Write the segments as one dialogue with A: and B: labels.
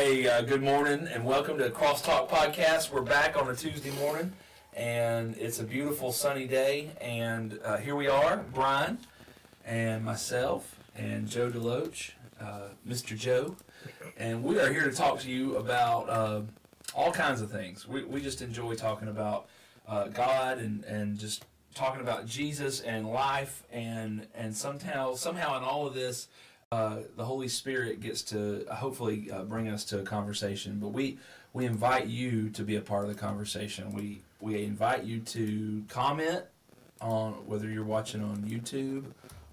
A: Good morning and welcome to Crosstalk Podcast. We're back on a Tuesday morning and it's a beautiful sunny day, and here we are, Brian and myself and Joe DeLoach, Mr. Joe, and we are here to talk to you about all kinds of things. We just enjoy talking about God and just talking about Jesus and life, and somehow in all of this, the Holy Spirit gets to hopefully bring us to a conversation. But we invite you to be a part of the conversation. We invite you to comment on whether you're watching on YouTube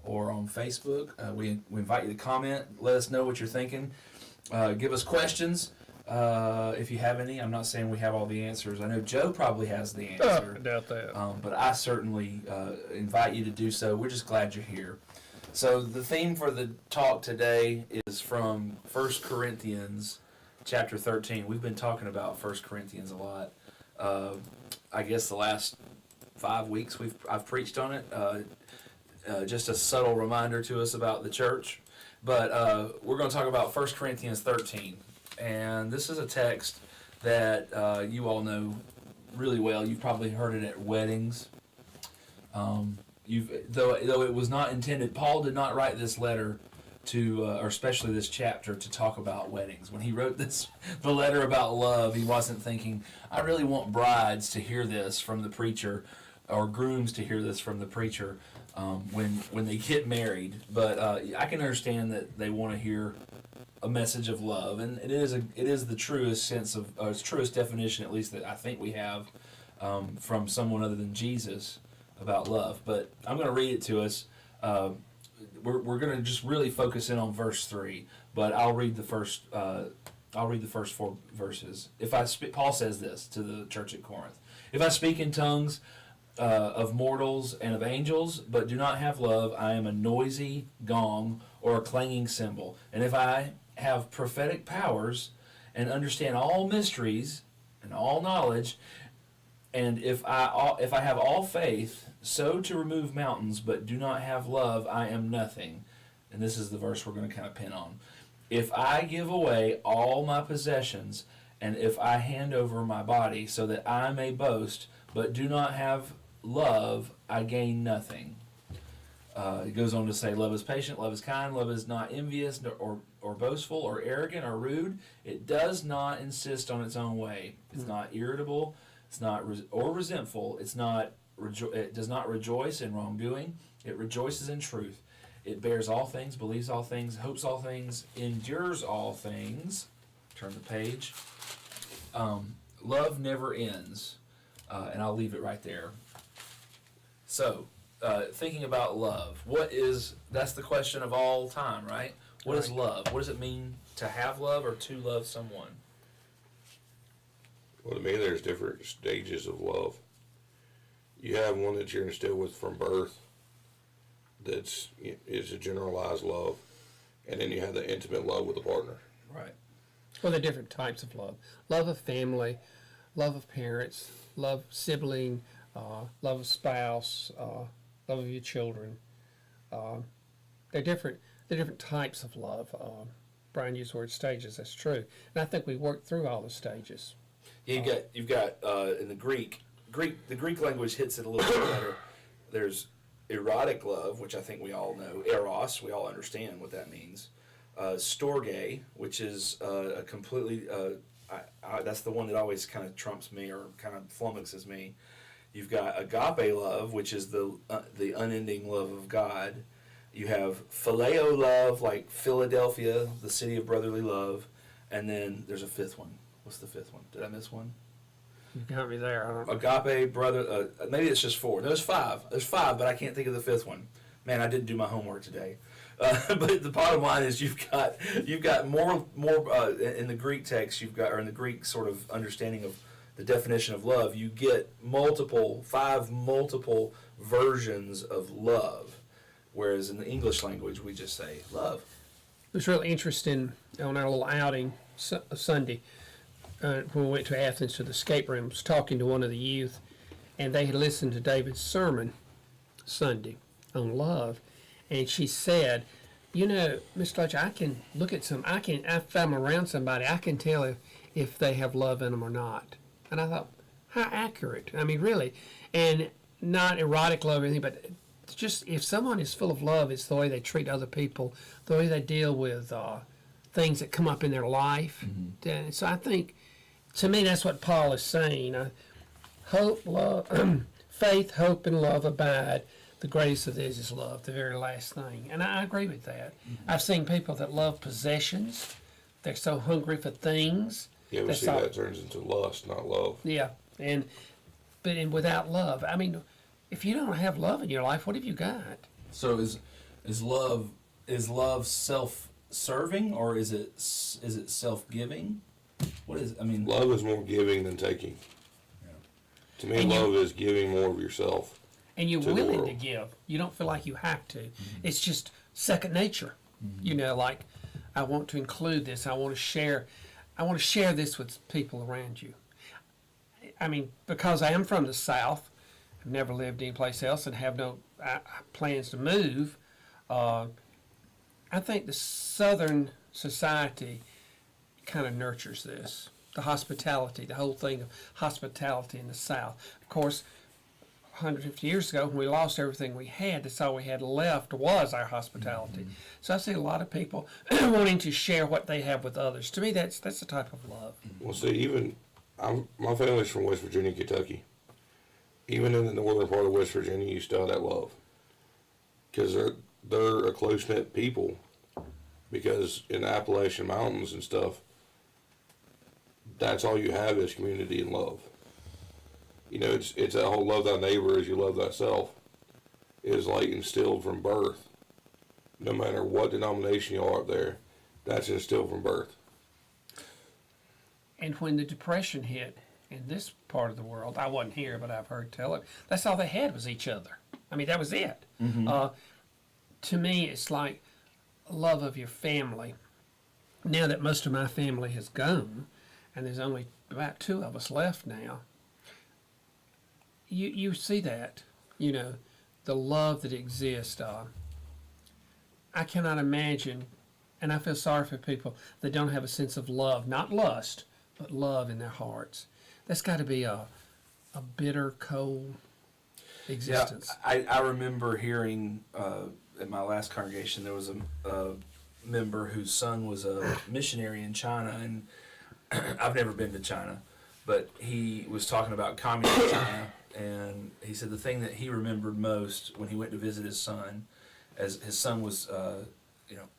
A: or on Facebook. We invite you to comment. Let us know what you're thinking. Give us questions if you have any. I'm not saying we have all the answers. I know Joe probably has the answer.
B: I doubt that.
A: But I certainly invite you to do so. We're just glad you're here. So the theme for the talk today is from 1 Corinthians chapter 13. We've been talking about 1 Corinthians a lot. I guess the last 5 weeks I've preached on it. Just a subtle reminder to us about the church. But we're going to talk about 1 Corinthians 13. And this is a text that you all know really well. You've probably heard it at weddings. Though it was not intended, Paul did not write this letter to, or especially this chapter, to talk about weddings. When he wrote the letter about love, he wasn't thinking, I really want brides to hear this from the preacher, or grooms to hear this from the preacher when they get married. But I can understand that they want to hear a message of love, and it is the truest sense of, or its truest definition, at least that I think we have from someone other than Jesus about love. But I'm going to read it to us. We're going to just really focus in on verse 3, but I'll read the first 4 verses. Paul says this to the church at Corinth: If I speak in tongues of mortals and of angels, but do not have love, I am a noisy gong or a clanging cymbal. And if I have prophetic powers and understand all mysteries and all knowledge, and if I have all faith, so to remove mountains, but do not have love, I am nothing. And this is the verse we're going to kind of pin on. If I give away all my possessions, and if I hand over my body so that I may boast, but do not have love, I gain nothing. It goes on to say, love is patient, love is kind, love is not envious or boastful or arrogant or rude. It does not insist on its own way. It's not irritable. It's not or resentful. It does not rejoice in wrongdoing. It rejoices in truth. It bears all things, believes all things, hopes all things, endures all things. Turn the page. Love never ends. And I'll leave it right there. So, thinking about love, that's the question of all time, right? What is love? What does it mean to have love or to love someone?
C: Well, to me, there's different stages of love. You have one that you're instilled with from birth, is a generalized love, and then you have the intimate love with a partner.
A: Right.
B: Well, there are different types of love. Love of family, love of parents, love of sibling, love of spouse, love of your children. They're different types of love. Brian used the word stages. That's true, and I think we worked through all the stages.
A: Yeah, you've got in the Greek language hits it a little bit better. There's erotic love, which I think we all know. Eros, we all understand what that means. Storge, which is a completely that's the one that always kind of trumps me or kind of flummoxes me. You've got agape love, which is the unending love of God. You have phileo love, like Philadelphia, the city of brotherly love, and then there's a fifth one. What's the fifth one? Did I miss one?
B: You got me there. I don't know.
A: Agape, brother. Maybe it's just 4. There's 5. There's 5, but I can't think of the fifth one. Man, I didn't do my homework today. But the bottom line is you've got more in the Greek text. Or in the Greek sort of understanding of the definition of love. You get 5 multiple versions of love, whereas in the English language we just say love.
B: It was really interesting on our little outing Sunday. When we went to Athens to the escape room, I was talking to one of the youth, and they had listened to David's sermon Sunday on love, and she said You know, Mr. Fletcher, I can look at if I'm around somebody, I can tell if they have love in them or not. And I thought, how accurate. I mean, really. And not erotic love or anything, but just if someone is full of love, it's the way they treat other people, the way they deal with things that come up in their life. And so I think, to me, that's what Paul is saying. Hope, love, faith, hope, and love abide. The greatest of these is love, the very last thing. And I agree with that. I've seen people that love possessions. They're so hungry for things.
C: Yeah, we see that turns into lust, not love.
B: Yeah, but without love, I mean, if you don't have love in your life, what have you got?
A: So is love self-serving, or is it self-giving? What is, I mean,
C: love is more giving than taking.
A: Yeah.
C: To me, love is giving more of yourself.
B: And you're willing to give. You don't feel like you have to. It's just second nature. You know, like, I want to include this. I want to share this with people around you. I mean, because I am from the South, I've never lived anyplace else and have no plans to move. I think the Southern society kind of nurtures this. The hospitality, the whole thing of hospitality in the South. Of course, 150 years ago, when we lost everything we had, that's all we had left was our hospitality. So I see a lot of people wanting to share what they have with others. To me, that's the type of love.
C: Well, see, my family's from West Virginia, Kentucky. Even in the northern part of West Virginia, you still have that love. Because they're a close-knit people. Because in the Appalachian Mountains and stuff, that's all you have is community and love. You know, it's that whole love thy neighbor as you love thyself is like instilled from birth. No matter what denomination you are up there, that's instilled from birth.
B: And when the Depression hit in this part of the world, I wasn't here, but I've heard tell it, that's all they had was each other. I mean, that was it. To me, it's like love of your family. Now that most of my family has gone, and there's only about 2 of us left now, you see that, you know, the love that exists. I cannot imagine, and I feel sorry for people that don't have a sense of love, not lust, but love in their hearts. That's got to be a bitter, cold existence.
A: Yeah, I remember hearing at my last congregation, there was a member whose son was a missionary in China, and I've never been to China, but he was talking about communist China. And he said the thing that he remembered most when he went to visit his son, as his son was,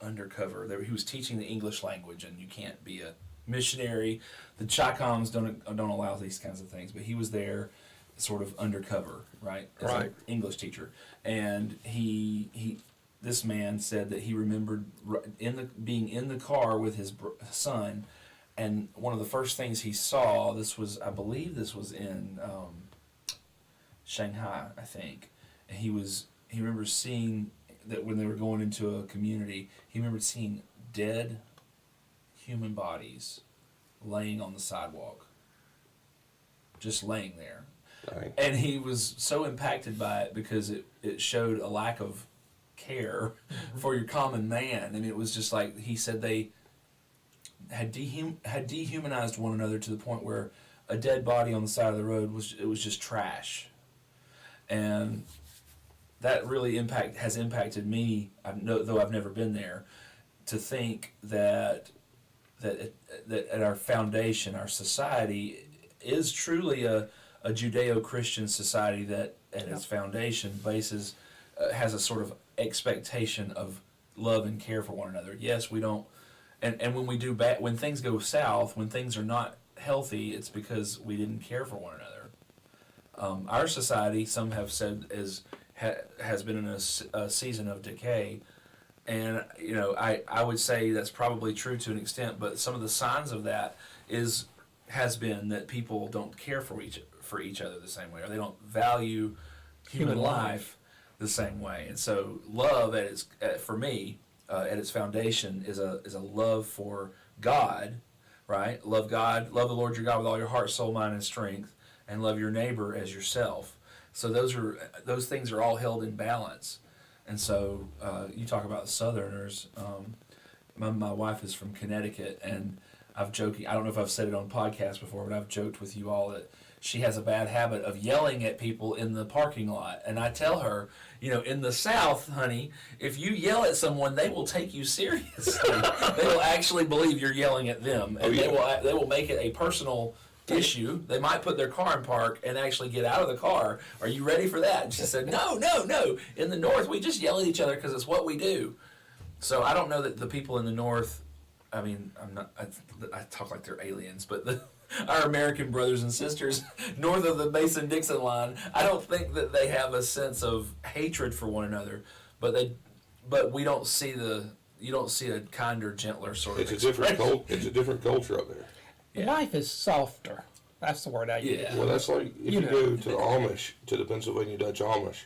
A: undercover. He was teaching the English language, and you can't be a missionary. The Chi-Coms don't allow these kinds of things, but he was there, sort of undercover, right? As an English teacher, and this man said that he remembered being in the car with his son, and one of the first things he saw. I believe this was in Shanghai, I think, and he remembers seeing that when they were going into a community, he remembered seeing dead human bodies laying on the sidewalk, just laying there.
C: Right.
A: And he was so impacted by it because it showed a lack of care for your common man. I mean, it was just like, he said they had dehumanized one another to the point where a dead body on the side of the road was just trash. And that really has impacted me, though I've never been there, to think that at our foundation, our society is truly a Judeo-Christian society that at its foundation has a sort of expectation of love and care for one another. Yes, we don't, and when we do bad, when things go south, when things are not healthy, it's because we didn't care for one another. Our society, some have said, has been in a season of decay, and I would say that's probably true to an extent. But some of the signs of that has been that people don't care for each other the same way, or they don't value human life the same way. And so, love for me at its foundation is a love for God, right? Love God, love the Lord your God with all your heart, soul, mind, and strength, and love your neighbor as yourself. So those things are all held in balance. And so you talk about Southerners. My wife is from Connecticut, and I've joking. I don't know if I've said it on podcast before, but I've joked with you all that she has a bad habit of yelling at people in the parking lot. And I tell her, in the South, honey, if you yell at someone, they will take you seriously. They will actually believe you're yelling at them, and they will make it a personal issue. They might put their car in park and actually get out of the car. Are you ready for that? And she said, no. In the North, we just yell at each other because it's what we do. So I don't know that the people in the North, I talk like they're aliens, but our American brothers and sisters north of the Mason-Dixon line, I don't think that they have a sense of hatred for one another, but we don't see you don't see a kinder, gentler sort of
C: It's a different culture up there.
B: Yeah. Life is softer. That's the word I use.
C: Well, that's like if you go to the Amish, to the Pennsylvania Dutch Amish,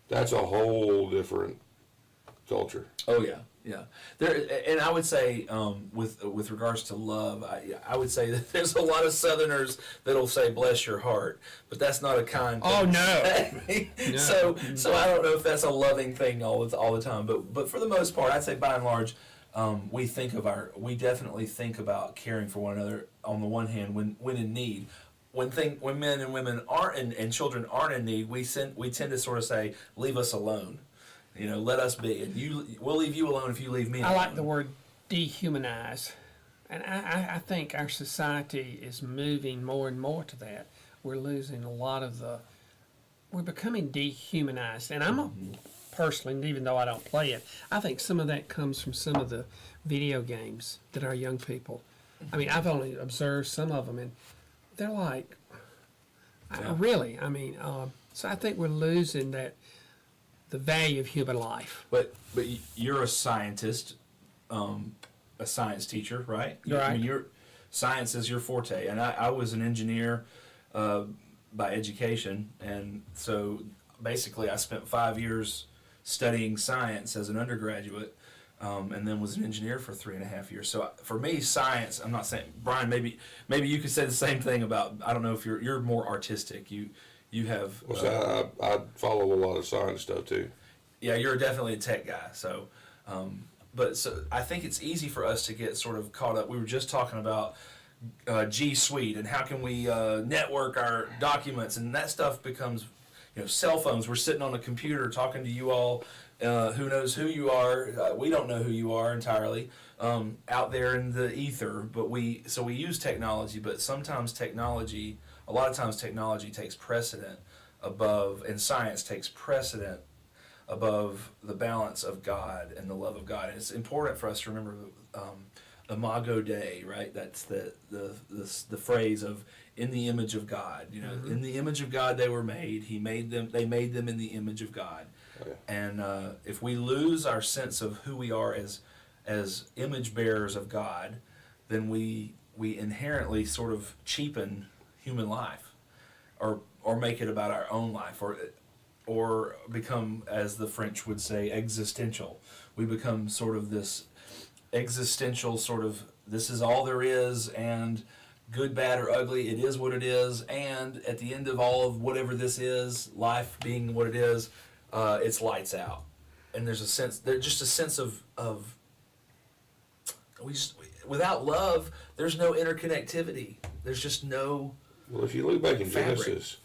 C: that's a whole different culture.
A: Oh yeah. There, and I would say, with regards to love, I would say that there's a lot of Southerners that'll say "bless your heart," but that's not a kind thing.
B: Oh no.
A: No. So I don't know if that's a loving thing all the time, but for the most part, I'd say by and large, we definitely think about caring for one another. On the one hand, when in need. When men and women aren't and children aren't in need, we tend to sort of say, "Leave us alone." Let us be, and we'll leave you alone if you leave me alone.
B: I like the word dehumanize, and I think our society is moving more and more to that. We're losing a lot of we're becoming dehumanized, and personally, even though I don't play it, I think some of that comes from some of the video games that our young people, I've only observed some of them, and they're like, really, so I think we're losing the value of human life.
A: But you're a scientist, a science teacher, right?
B: Right.
A: Science is your forte, and I was an engineer by education, and so basically I spent 5 years studying science as an undergraduate, and then was an engineer for 3.5 years. So for me, science. I'm not saying, Brian. Maybe you could say the same thing about. I don't know if you're more artistic. You have.
C: Well, so I follow a lot of science stuff too.
A: Yeah, you're definitely a tech guy. So, but I think it's easy for us to get sort of caught up. We were just talking about G Suite and how can we network our documents, and that stuff becomes, cell phones. We're sitting on a computer talking to you all. Who knows who you are? We don't know who you are entirely out there in the ether. But we use technology, but sometimes a lot of times technology takes precedent above, and science takes precedent above the balance of God and the love of God. And it's important for us to remember Imago Dei, right? That's the phrase of in the image of God. In the image of God they were made. They made them in the image of God. Okay. And if we lose our sense of who we are as image bearers of God, then we inherently sort of cheapen human life, or make it about our own life, or become, as the French would say, existential. We become sort of this existential sort of, this is all there is, and good, bad, or ugly, it is what it is, and at the end of all of whatever this is, life being what it is, it's lights out. And there's just a sense of without love, there's no interconnectivity. There's just no.
C: Well, if you look back in Genesis,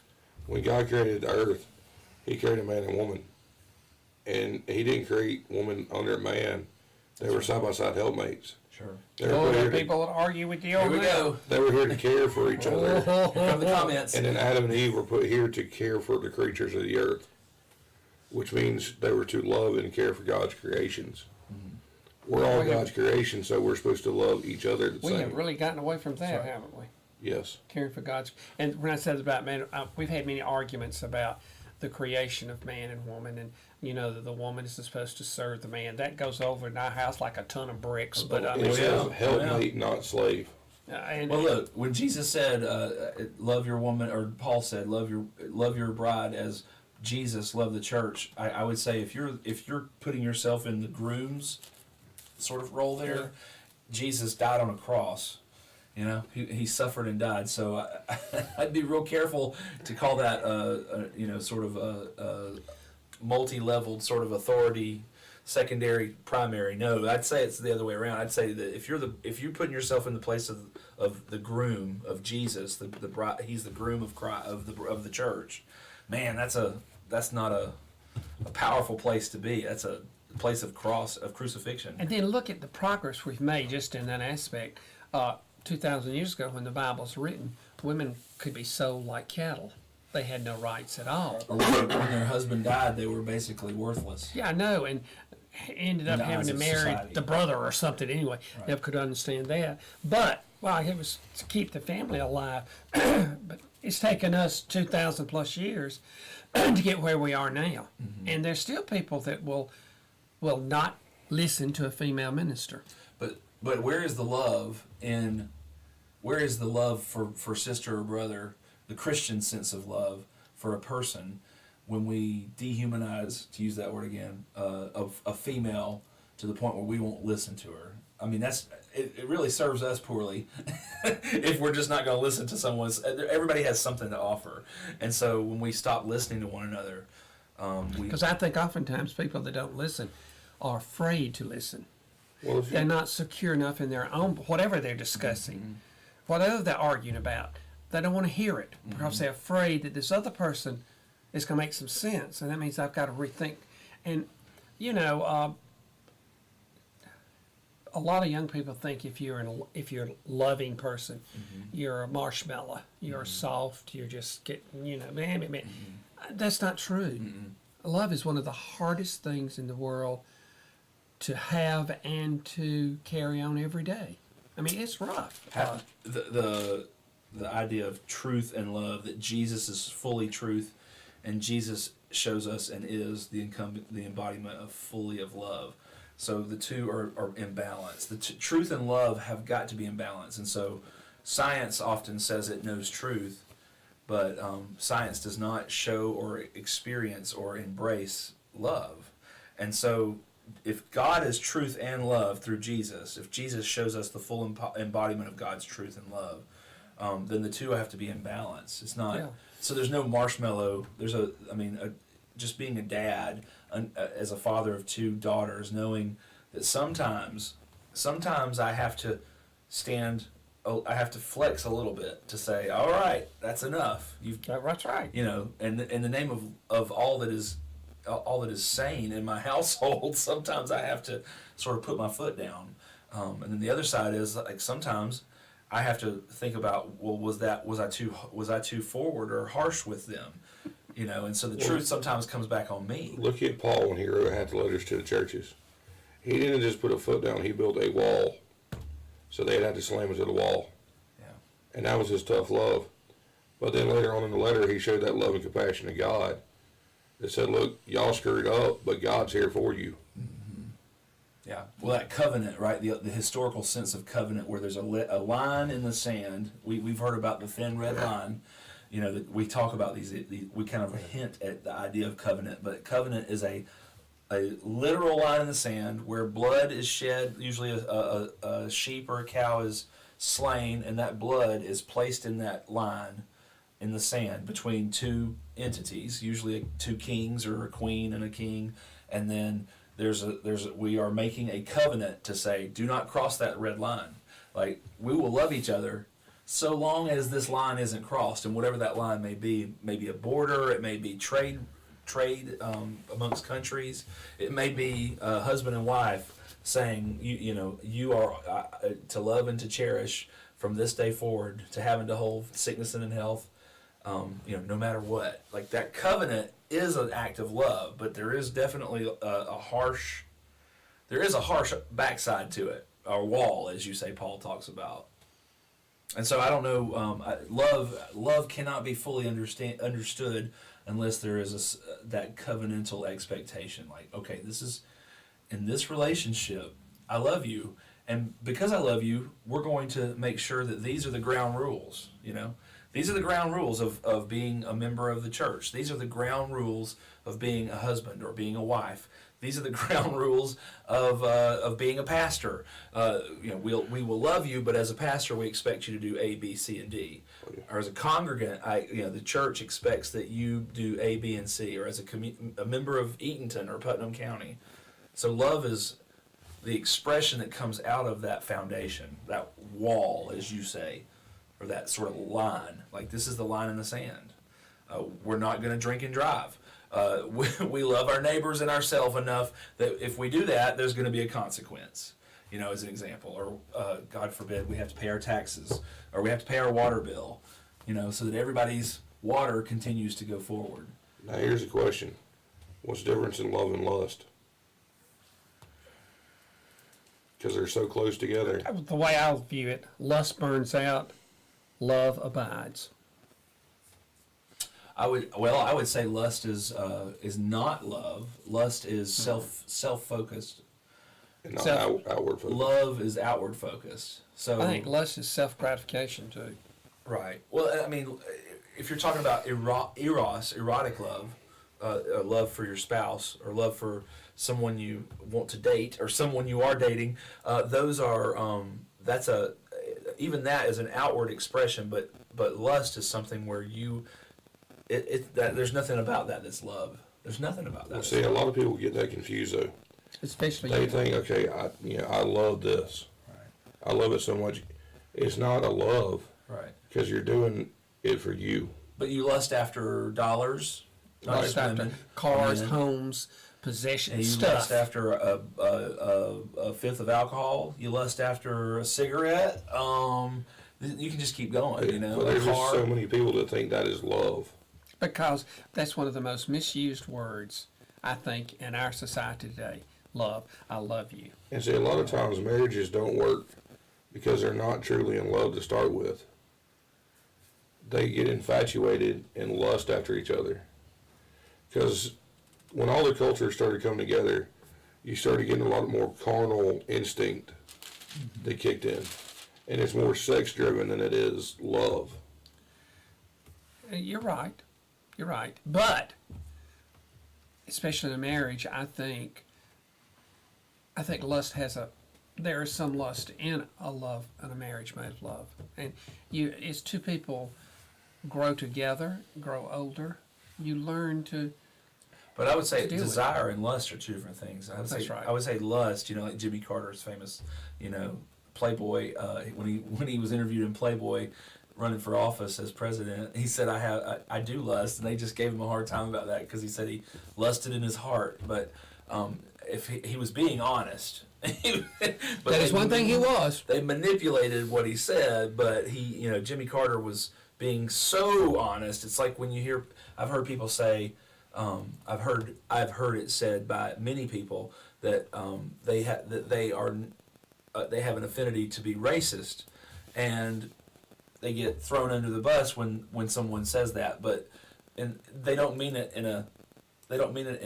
C: when God created the earth, He created man and woman, and He didn't create woman under man. They were side by side helpmates.
A: Sure.
B: People that argue with you.
A: Here we go.
C: They were here to care for each other.
A: Here come the comments.
C: And then Adam and Eve were put here to care for the creatures of the earth, which means they were to love and care for God's creations. Mm-hmm. We're all God's creation, so we're supposed to love each other the same.
B: We have really gotten away from that, haven't we?
C: Yes.
B: Caring for God's. And when I said about man, we've had many arguments about the creation of man and woman, and that the woman is supposed to serve the man. That goes over in our house like a ton of bricks. But
C: it says helpmate, not slave.
A: Well, look, when Jesus said, "Love your woman," or Paul said, "Love your bride as Jesus loved the church," I would say if you're putting yourself in the groom's sort of role there, Jesus died on a cross. He suffered and died. So I'd be real careful to call that sort of multi-leveled sort of authority, secondary, primary. No, I'd say it's the other way around. I'd say that if you're putting yourself in the place of the groom of Jesus, the bride, he's the groom of Christ, of the church. Man, that's not a powerful place to be. That's a place of crucifixion.
B: And then look at the progress we've made just in that aspect. 2,000 years ago, when the Bible's written, women could be sold like cattle. They had no rights at all.
A: Or when their husband died, they were basically worthless.
B: Yeah, I know, and ended up
A: In the
B: having
A: eyes
B: to
A: of
B: marry
A: society.
B: the brother or something anyway.
A: Right.
B: Never could understand that. But, well, it was to keep the family alive. But it's taken us 2,000 plus years to get where we are now.
A: Mm-hmm.
B: And there's still people that will not listen to a female minister.
A: But where is the love for sister or brother, the Christian sense of love for a person, when we dehumanize, to use that word again, a female to the point where we won't listen to her? I mean, it really serves us poorly if we're just not going to listen to someone. Everybody has something to offer, and so when we stop listening to one another,
B: Because I think oftentimes people that don't listen are afraid to listen.
C: Well, if
B: They're
C: you,
B: not secure enough in their own, whatever they're discussing, whatever they're arguing about. They don't want to hear it because they're afraid that this other person is going to make some sense, and that means I've got to rethink. And a lot of young people think if you're a loving person, you're a marshmallow, you're soft, you're just getting man. That's not true. Love is one of the hardest things in the world to have and to carry on every day. I mean, it's rough.
A: The idea of truth and love, that Jesus is fully truth, and Jesus shows us and is the embodiment of fully of love. So the two are in balance. The truth and love have got to be in balance. And so science often says it knows truth, but science does not show or experience or embrace love. And so if God is truth and love through Jesus, if Jesus shows us the full embodiment of God's truth and love, then the two have to be in balance. It's not, so there's no marshmallow. Just being a dad, as a father of two daughters, knowing that sometimes I have to flex a little bit to say, all right, that's enough.
B: That's right.
A: And in the name of all that is sane in my household, sometimes I have to sort of put my foot down. And then the other side is, like, sometimes I have to think about, well, was I too forward or harsh with them? And so the truth sometimes comes back on me.
C: look at Paul when he wrote half the letters to the churches. He didn't just put a foot down, he built a wall. So they'd have to slam into the wall.
A: Yeah.
C: And that was his tough love. But then later on in the letter, he showed that love and compassion to God. That said, look, y'all screwed up, but God's here for you.
A: Yeah. Well, that covenant, right? The historical sense of covenant, where there's a line in the sand. We've heard about the thin red line. We talk about these. We kind of hint at the idea of covenant, but covenant is a literal line in the sand where blood is shed. Usually, a sheep or a cow is slain, and that blood is placed in that line in the sand between two entities, usually two kings or a queen and a king, and then we are making a covenant to say, do not cross that red line. Like, we will love each other so long as this line isn't crossed, and whatever that line may be a border, it may be trade amongst countries, it may be husband and wife saying, you are to love and to cherish from this day forward, to have and to hold, sickness and in health, no matter what. Like, that covenant is an act of love, but there is definitely a harsh backside to it, or wall, as you say, Paul talks about. And so I don't know. Love cannot be fully understood unless there is that covenantal expectation. Like, okay, this is in this relationship. I love you, and because I love you, we're going to make sure that these are the ground rules. These are the ground rules of being a member of the church. These are the ground rules of being a husband or being a wife. These are the ground rules of being a pastor. We will love you, but as a pastor, we expect you to do A, B, C, and D. Or as a congregant, the church expects that you do A, B, and C. Or as a member of Eatonton or Putnam County. So love is the expression that comes out of that foundation, that wall, as you say, or that sort of line. Like, this is the line in the sand. We're not going to drink and drive. We love our neighbors and ourselves enough that if we do that, there's going to be a consequence, as an example. Or, God forbid, we have to pay our taxes, or we have to pay our water bill, so that everybody's water continues to go forward.
C: Now, here's a question. What's the difference in love and lust? Because they're so close together.
B: The way I view it, lust burns out, love abides.
A: I would say lust is not love. Lust is self-focused.
C: And not outward focused.
A: Love is outward focused. So
B: I think lust is self-gratification too.
A: Right. Well, I mean, if you're talking about eros, erotic love, love for your spouse, or love for someone you want to date, or someone you are dating, those are even that is an outward expression. But lust is something where there's nothing about that that's love. There's nothing about that.
C: Well, see, a lot of people get that confused though.
B: Especially
C: they think, okay, I love this. Right. I love it so much. It's not a love.
A: Right.
C: Because you're doing it for you.
A: But you lust after dollars, not just women.
B: Cars, homes, possessions,
A: and you
B: stuff.
A: lust after a fifth of alcohol. You lust after a cigarette. You can just keep going.
C: But there's just so many people that think that is love.
B: Because that's one of the most misused words, I think, in our society today. Love. I love you.
C: And see, a lot of times marriages don't work because they're not truly in love to start with. They get infatuated and lust after each other. Because when all the cultures started coming together, you started getting a lot more carnal instinct that kicked in. And it's more sex-driven than it is love.
B: You're right. You're right. But, especially in marriage, I think lust there is some lust in a marriage made of love. And it's two people grow together, grow older. You learn to.
A: But I would say desire and lust are two different things.
B: That's right.
A: I would say lust, like Jimmy Carter's famous, Playboy, when he was interviewed in Playboy, running for office as president, he said, I do lust, and they just gave him a hard time about that because he said he lusted in his heart. But if he was being honest,
B: that is one thing he was.
A: They manipulated what he said, but Jimmy Carter was being so honest. It's like when you hear, I've heard people say, I've heard it said by many people that they have an affinity to be racist, and they get thrown under the bus when someone says that, and they don't mean it in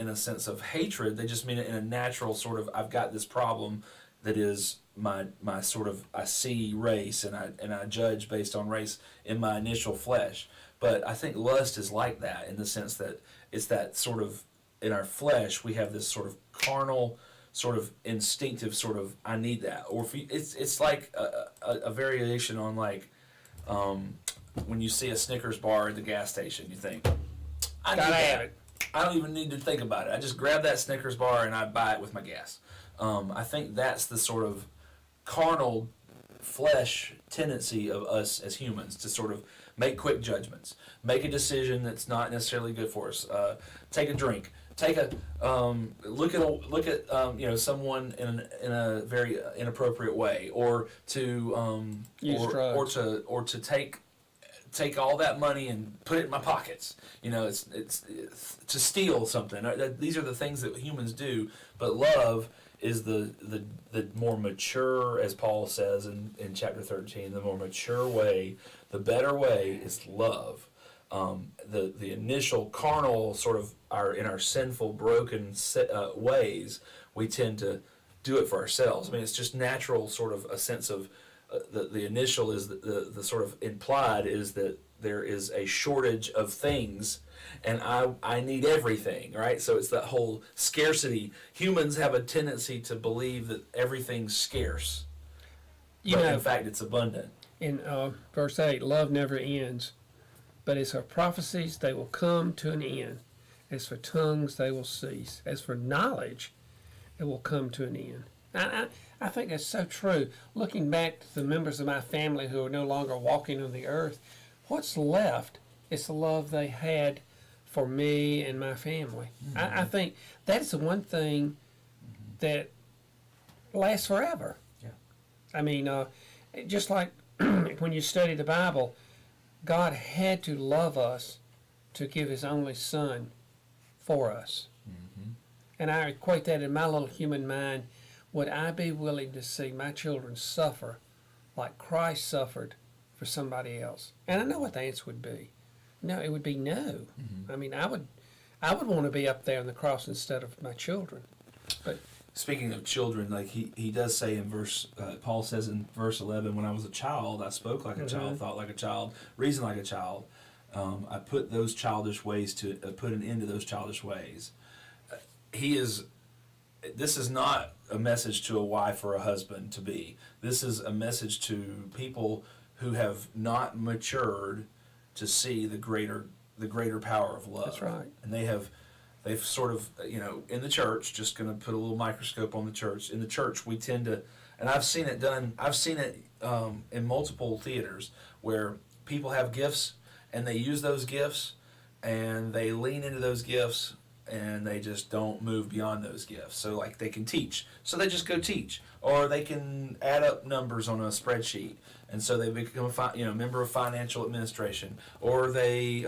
A: a sense of hatred. They just mean it in a natural sort of, I've got this problem that is my sort of, I see race and I judge based on race in my initial flesh. But I think lust is like that in the sense that it's that sort of, in our flesh we have this sort of carnal, sort of instinctive sort of, I need that. Or it's like a variation on like, when you see a Snickers bar at the gas station, you think, I need that. I don't even need to think about it. I just grab that Snickers bar and I buy it with my gas. I think that's the sort of carnal flesh tendency of us as humans to sort of make quick judgments, make a decision that's not necessarily good for us. Take a drink. Look at someone in a very inappropriate way, or to
B: use drugs.
A: or to take all that money and put it in my pockets. It's to steal something. These are the things that humans do. But love is the more mature, as Paul says in chapter 13, the more mature way, the better way is love. The initial carnal sort of in our sinful, broken ways, we tend to do it for ourselves. I mean, it's just natural, sort of a sense of the initial is the sort of implied is that there is a shortage of things and I need everything, right? So it's that whole scarcity. Humans have a tendency to believe that everything's scarce, but in fact it's abundant.
B: In verse 8, love never ends, but as for prophecies, they will come to an end. As for tongues, they will cease. As for knowledge, it will come to an end. I think that's so true. Looking back to the members of my family who are no longer walking on the earth, what's left is the love they had for me and my family. I think that's the one thing that lasts forever.
A: Yeah.
B: I mean, just like when you study the Bible, God had to love us to give his only son for us. And I equate that in my little human mind. Would I be willing to see my children suffer like Christ suffered for somebody else? And I know what the answer would be. No, it would be no. I mean, I would want to be up there on the cross instead of my children. But
A: speaking of children, like he does say in Paul says in verse 11, when I was a child, I spoke like a child, thought like a child, reasoned like a child. I put those childish ways to put an end to those childish ways. This is not a message to a wife or a husband to be. This is a message to people who have not matured to see the greater power of love.
B: That's right.
A: And they've sort of, in the church, just going to put a little microscope on the church. In the church, we tend to, and I've seen it in multiple theaters where people have gifts and they use those gifts and they lean into those gifts and they just don't move beyond those gifts. So like they can teach, so they just go teach, or they can add up numbers on a spreadsheet, and so they become a member of financial administration, or they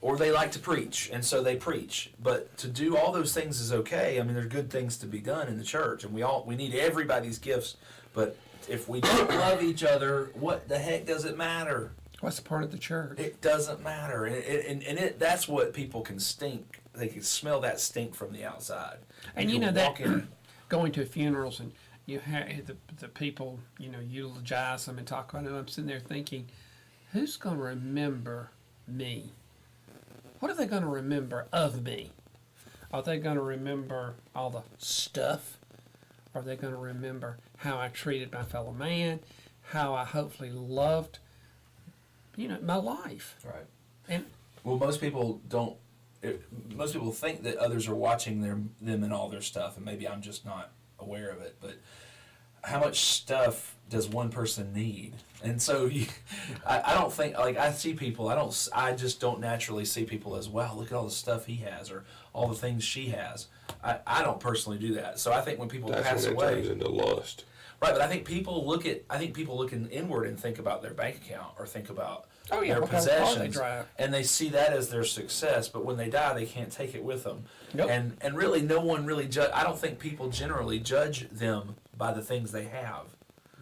A: like to preach, and so they preach. But to do all those things is okay. I mean, there's good things to be done in the church, and we need everybody's gifts. But if we don't love each other, what the heck does it matter?
B: what's the part of the church?
A: It doesn't matter, and that's what people can stink. They can smell that stink from the outside.
B: And you know that going to funerals and you have the people, eulogize them and talk about them. I'm sitting there thinking, who's going to remember me? What are they going to remember of me? Are they going to remember all the stuff? Are they going to remember how I treated my fellow man? How I hopefully loved, my life?
A: Right.
B: And
A: well, most people don't. Most people think that others are watching them and all their stuff, and maybe I'm just not aware of it. But how much stuff does one person need? And so I don't think, like, I see people. I just don't naturally see people as, wow, look at all the stuff he has or all the things she has. I don't personally do that. So I think when people pass away,
C: turns into lust.
A: Right, but I think people look inward and think about their bank account or think about their
B: what kind of car
A: possessions,
B: they drive.
A: and they see that as their success. But when they die, they can't take it with them.
B: Nope.
A: And really, no one really I don't think people generally judge them by the things they have.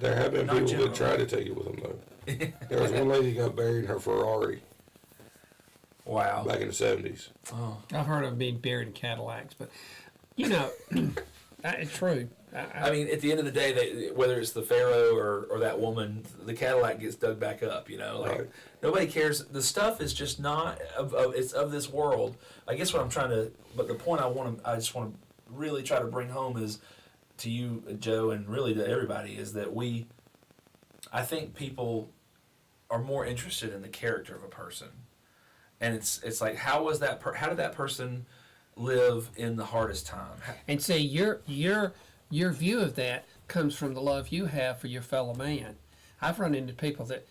C: There have been
A: Not
C: people
A: generally.
C: that try to take it with them though. There was one lady who got buried in her Ferrari
A: Wow.
C: back in the 70s.
A: Oh.
B: I've heard of being buried in Cadillacs, but it's true.
A: I mean, at the end of the day, whether it's the Pharaoh or that woman, the Cadillac gets dug back up.
C: Right.
A: Nobody cares. The stuff is just not it's of this world. I guess what I'm trying to, but the point I just want to really try to bring home is to you, Joe, and really to everybody, is that I think people are more interested in the character of a person, and it's like how did that person live in the hardest time?
B: And see, your view of that comes from the love you have for your fellow man. I've run into people that,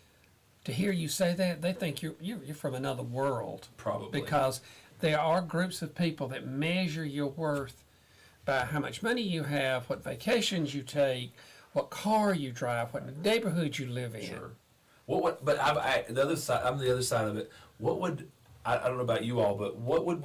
B: to hear you say that, they think you're from another world.
A: Probably.
B: Because there are groups of people that measure your worth by how much money you have, what vacations you take, what car you drive, what neighborhood you live in.
A: Sure. But the other side. I'm the other side of it. What would I don't know about you all, but what would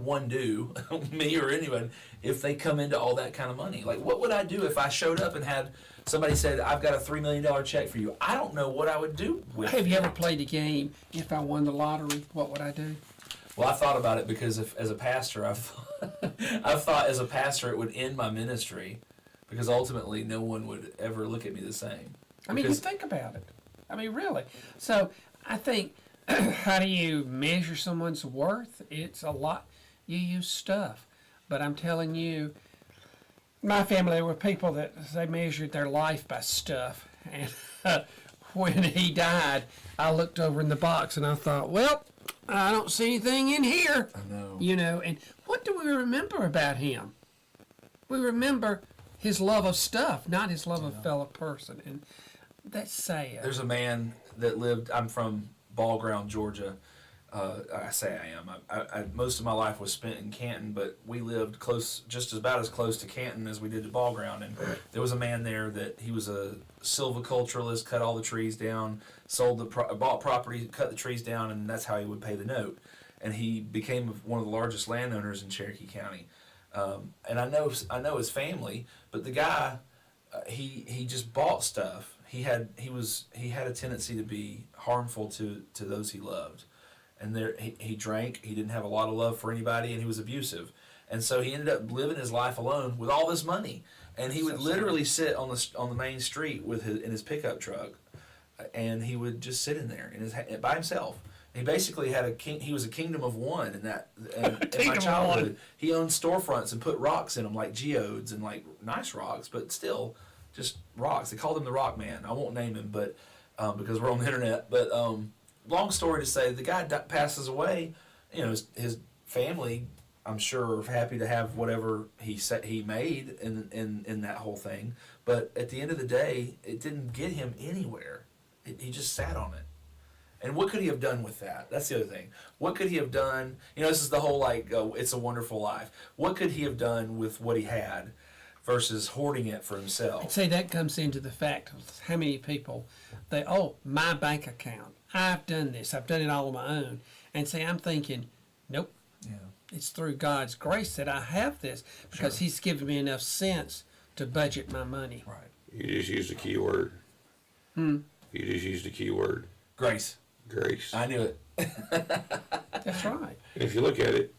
A: one do, me or anyone, if they come into all that kind of money? Like, what would I do if I showed up and had somebody said, "I've got a $3 million check for you"? I don't know what I would do with it.
B: Have you ever played a game, if I won the lottery, what would I do?
A: Well, I thought about it because as a pastor, I've thought as a pastor it would end my ministry because ultimately no one would ever look at me the same.
B: I mean, you think about it. I mean, really. So I think how do you measure someone's worth? It's a lot. You use stuff. But I'm telling you, my family were people that they measured their life by stuff. And when he died, I looked over in the box and I thought, well, I don't see anything in here.
A: I know.
B: You know, and what do we remember about him? We remember his love of stuff, not his love of a fellow person. And that's sad.
A: There's a man that lived, I'm from Ball Ground, Georgia. I say I am. I most of my life was spent in Canton, but we lived close, just about as close to Canton as we did to Ball Ground. And there was a man there that he was a silviculturalist, cut all the trees down, bought property, cut the trees down, and that's how he would pay the note. And he became one of the largest landowners in Cherokee County. And I know his family, but the guy, he just bought stuff. He had a tendency to be harmful to those he loved. And he drank. He didn't have a lot of love for anybody, and he was abusive. And so he ended up living his life alone with all this money. And he would literally sit on the main street in his pickup truck, and he would just sit in there by himself. He basically had he was a kingdom of one in that. In my childhood, he owned storefronts and put rocks in them like geodes and like nice rocks, but still just rocks. They called him the Rock Man. I won't name him, but because we're on the internet. But long story to say, the guy passes away. You know, his family, I'm sure, are happy to have whatever he made in that whole thing. But at the end of the day, it didn't get him anywhere. He just sat on it. And what could he have done with that? That's the other thing. What could he have done? You know, this is the whole It's a Wonderful Life. What could he have done with what he had versus hoarding it for himself?
B: I'd say that comes into the fact of how many people my bank account. I've done this. I've done it all on my own. And say, I'm thinking, nope.
A: Yeah.
B: It's through God's grace that I have this because He's given me enough sense to budget my money.
A: Right.
C: You just used a key word. You just used a key word.
A: Grace.
C: Grace.
A: I knew it.
B: That's right.
C: And if you look at it,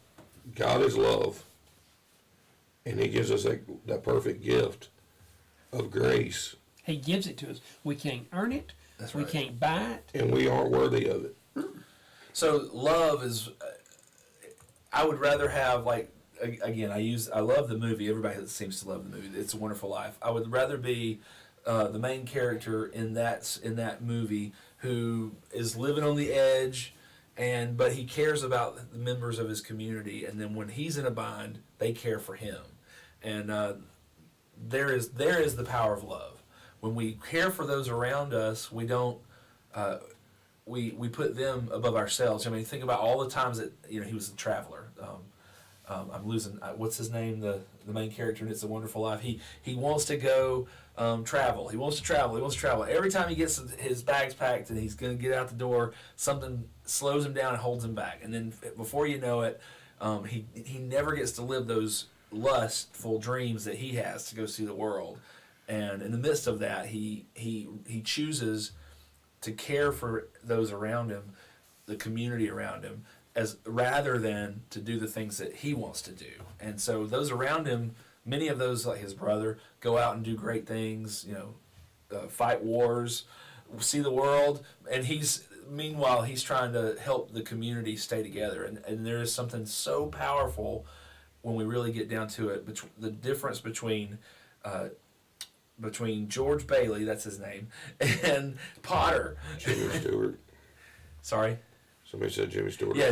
C: God is love. And He gives us that perfect gift of grace.
B: He gives it to us. We can't earn it.
A: That's
B: we
A: right.
B: can't buy it.
C: And we aren't worthy of it.
A: So love is, I would rather have again, I love the movie. Everybody seems to love the movie. It's a Wonderful Life. I would rather be the main character in that movie who is living on the edge, but he cares about the members of his community, and then when he's in a bind, they care for him, and there is the power of love. When we care for those around us, we don't. We put them above ourselves. I mean, think about all the times that he was a traveler. I'm losing. What's his name? The main character in It's a Wonderful Life. He wants to go travel. He wants to travel. Every time he gets his bags packed and he's going to get out the door, something slows him down and holds him back. And then before you know it, he never gets to live those lustful dreams that he has to go see the world. And in the midst of that, he chooses to care for those around him, the community around him, rather than to do the things that he wants to do. And so those around him, many of those, like his brother, go out and do great things, fight wars, see the world, and meanwhile he's trying to help the community stay together. And there is something so powerful when we really get down to it, the difference between George Bailey, that's his name, and Potter.
C: Jimmy Stewart.
A: Sorry?
C: Somebody said Jimmy Stewart.
A: Yeah,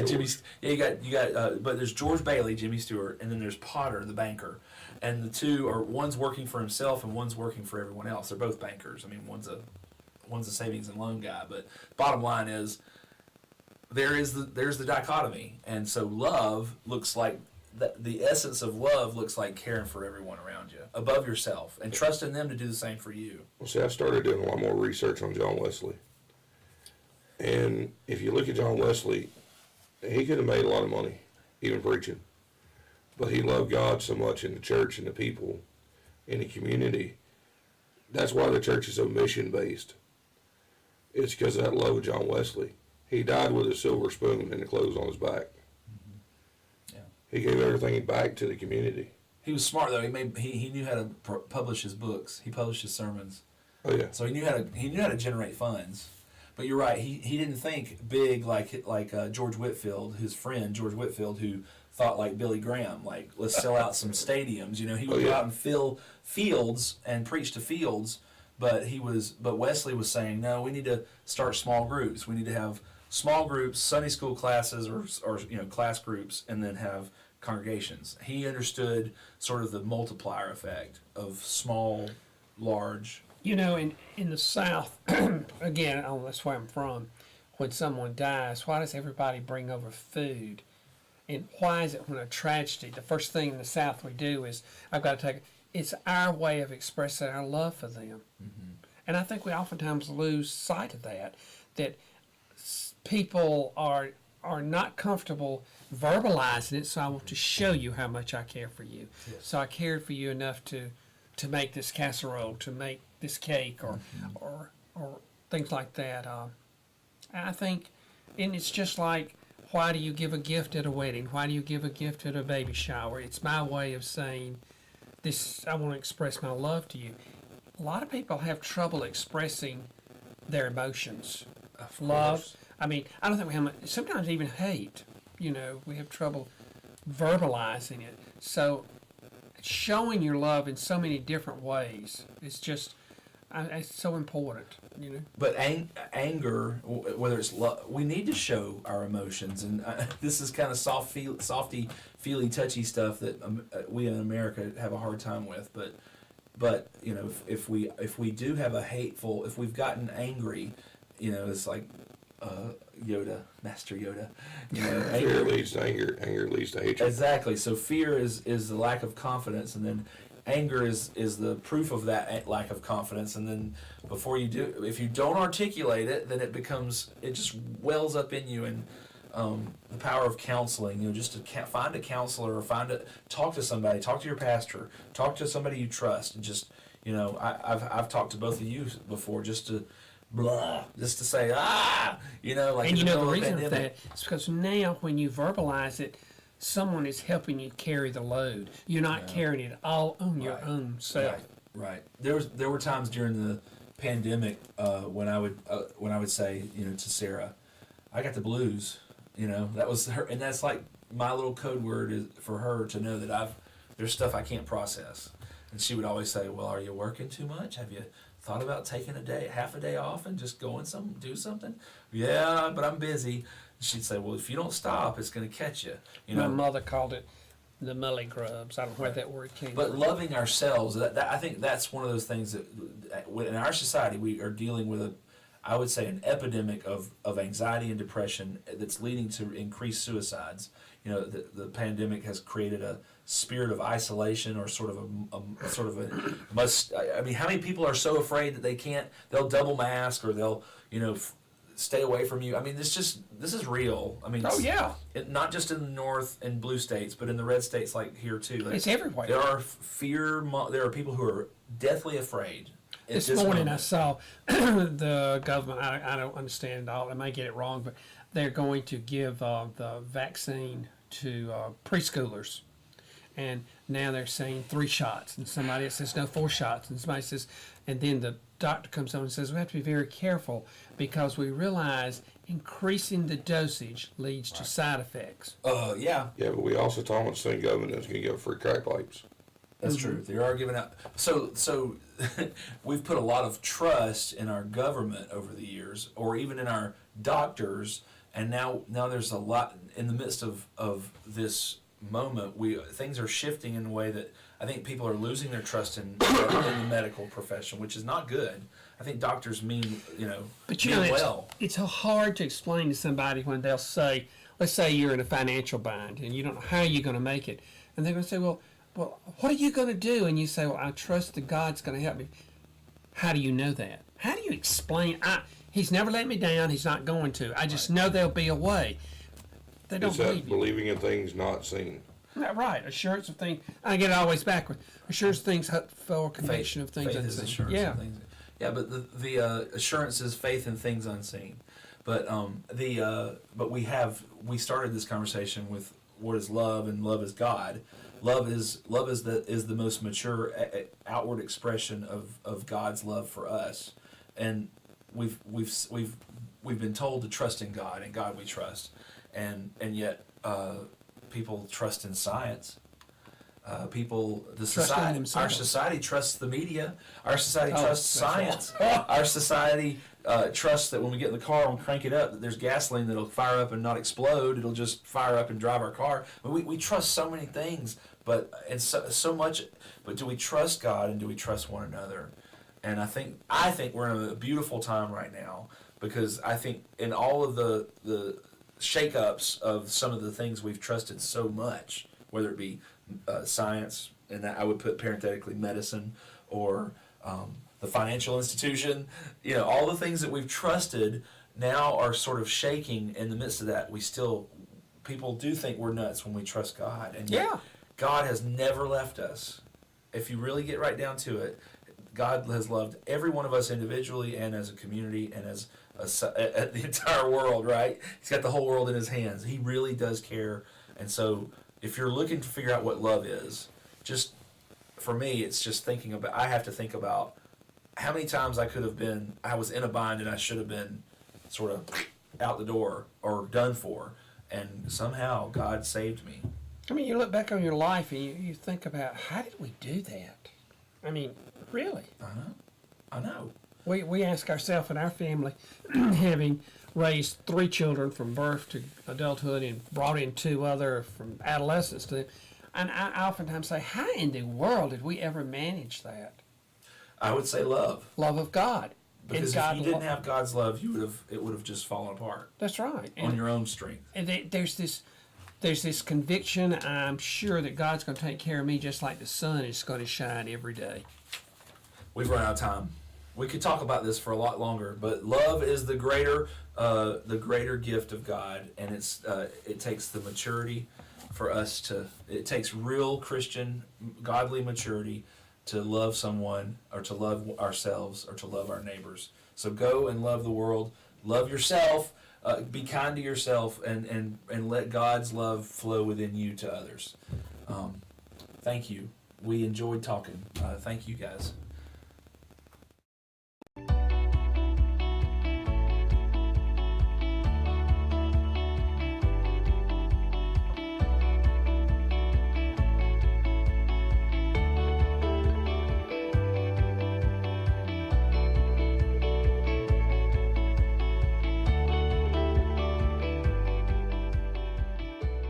A: you got. But there's George Bailey, Jimmy Stewart, and then there's Potter, the banker, and the two are one's working for himself and one's working for everyone else. They're both bankers. I mean, one's a savings and loan guy, but bottom line is there's the dichotomy, and so love looks like. The essence of love looks like caring for everyone around you, above yourself, and trusting them to do the same for you.
C: Well, see, I started doing a lot more research on John Wesley. And if you look at John Wesley, he could have made a lot of money, even preaching. But he loved God so much in the church and the people, in the community. That's why the church is so mission-based. It's because of that love of John Wesley. He died with a silver spoon and the clothes on his back. He gave everything back to the community.
A: He was smart though. He knew how to publish his books. He published his sermons.
C: Oh yeah.
A: So he knew how to generate funds. But you're right. He didn't think big like George Whitefield, his friend George Whitefield, who thought like Billy Graham, like let's sell out some stadiums. You know, he would go out and fill fields and preach to fields. But Wesley was saying, no, we need to start small groups. We need to have small groups, Sunday school classes, or class groups, and then have congregations. He understood sort of the multiplier effect of small, large.
B: You know, in the South, again, that's where I'm from, when someone dies, why does everybody bring over food? And why is it when a tragedy, the first thing in the South we do is, I've got to take it, it's our way of expressing our love for them. Mm-hmm. And I think we oftentimes lose sight of that people are not comfortable verbalizing it, so I want to show you how much I care for you. Yes. So I cared for you enough to make this casserole, to make this cake, or things like that. I think, and it's just like, why do you give a gift at a wedding? Why do you give a gift at a baby shower? It's my way of saying, this. I want to express my love to you. A lot of people have trouble expressing their emotions. Love. I mean, I don't think we have much, sometimes even hate. You know, we have trouble verbalizing it. So showing your love in so many different ways is just, it's so important, you know.
A: But anger, whether it's love, we need to show our emotions, and this is kind of softy, feely, touchy stuff that we in America have a hard time with. But you know, if we do have if we've gotten angry, you know, it's like Yoda, Master Yoda. You know,
C: fear leads to anger. Anger leads to hatred.
A: Exactly. So fear is the lack of confidence, and then anger is the proof of that lack of confidence. And then if you don't articulate it, then it just wells up in you. And the power of counseling, you know, just to find a counselor or talk to somebody, talk to your pastor, talk to somebody you trust, and just, you know, I've talked to both of you before just to say, you know, like.
B: And you know the reason for that is because now when you verbalize it, someone is helping you carry the load. You're not carrying it all on your own self.
A: Right. There were times during the pandemic when I would say, you know, to Sarah, I got the blues. You know, that was her, and that's like my little code word is for her to know that there's stuff I can't process. And she would always say, well, are you working too much? Have you thought about taking half a day off and just do something? Yeah, but I'm busy. She'd say, well, if you don't stop, it's going to catch you. You know,
B: my mother called it the mully grubs. I don't know where that word came from.
A: But loving ourselves, I think that's one of those things that in our society we are dealing with I would say an epidemic of anxiety and depression that's leading to increased suicides. You know, the pandemic has created a spirit of isolation, or sort of a must. I mean, how many people are so afraid that they'll double mask, or they'll, you know, stay away from you? I mean, this is real. I mean, not just in the north and blue states, but in the red states like here too. Like,
B: it's everywhere.
A: There are people who are deathly afraid.
B: This morning I saw the government, I don't understand it all, I may get it wrong, but they're going to give the vaccine to preschoolers. And now they're saying 3 shots, and somebody else says no, 4 shots, and somebody says, and then the doctor comes on and says, we have to be very careful because we realize increasing the dosage leads to side effects.
C: Yeah, but we also told them the same government is going to give free crack pipes.
A: That's true. They are giving out. So we've put a lot of trust in our government over the years, or even in our doctors, and now there's a lot in the midst of this moment. Things are shifting in a way that I think people are losing their trust in the medical profession, which is not good. I think doctors mean well.
B: It's hard to explain to somebody when they'll say, let's say you're in a financial bind and you don't know how you're going to make it, and they're going to say, well, what are you going to do? And you say, well, I trust that God's going to help me. How do you know that? How do you explain? He's never let me down. He's not going to. I just know there'll be a way. They don't believe you.
C: Believing in things not seen.
B: Right. Assurance of things. I get it always backward. Assurance of things for conviction of things unseen.
A: Assurance of things. Yeah, but the assurance is faith in things unseen. But we started this conversation with what is love, and love is God. Love is the most mature outward expression of God's love for us, and we've we've been told to trust in God, and God we trust, and yet people trust in science.
B: Trust in
A: Society, our
B: themselves.
A: society trusts the media. Our society
B: Oh,
A: trusts
B: that's
A: science.
B: right.
A: Our society trusts that when we get in the car and crank it up, that there's gasoline that'll fire up and not explode. It'll just fire up and drive our car. But we trust so many things, and so much. But do we trust God, and do we trust one another? And I think we're in a beautiful time right now, because I think in all of the shakeups of some of the things we've trusted so much, whether it be science, and I would put parenthetically medicine, or the financial institution, all the things that we've trusted now are sort of shaking. In the midst of that, people do think we're nuts when we trust God, and yet
B: Yeah.
A: God has never left us. If you really get right down to it, God has loved every one of us individually and as a community and as at the entire world, right? He's got the whole world in his hands. He really does care. And so if you're looking to figure out what love is, just for me, it's just I have to think about how many times I was in a bind and I should have been sort of out the door or done for. And somehow God saved me.
B: I mean, you look back on your life and you think about, how did we do that? I mean, really?
A: I know.
B: We ask ourselves and our family, having raised 3 children from birth to adulthood and brought in 2 other from adolescence to, and I oftentimes say, how in the world did we ever manage that?
A: I would say love.
B: Love of God.
A: Because
B: And
A: if
B: God
A: you didn't have God's love, it would have just fallen apart
B: That's right.
A: on your own strength.
B: And there's this conviction, I'm sure, that God's going to take care of me just like the sun is going to shine every day.
A: We've run out of time. We could talk about this for a lot longer, but love is the greater gift of God, and it takes the maturity for us to. It takes real Christian, godly maturity to love someone, or to love ourselves, or to love our neighbors. So go and love the world. Love yourself. Be kind to yourself, and let God's love flow within you to others. Thank you. We enjoyed talking. Thank you, guys.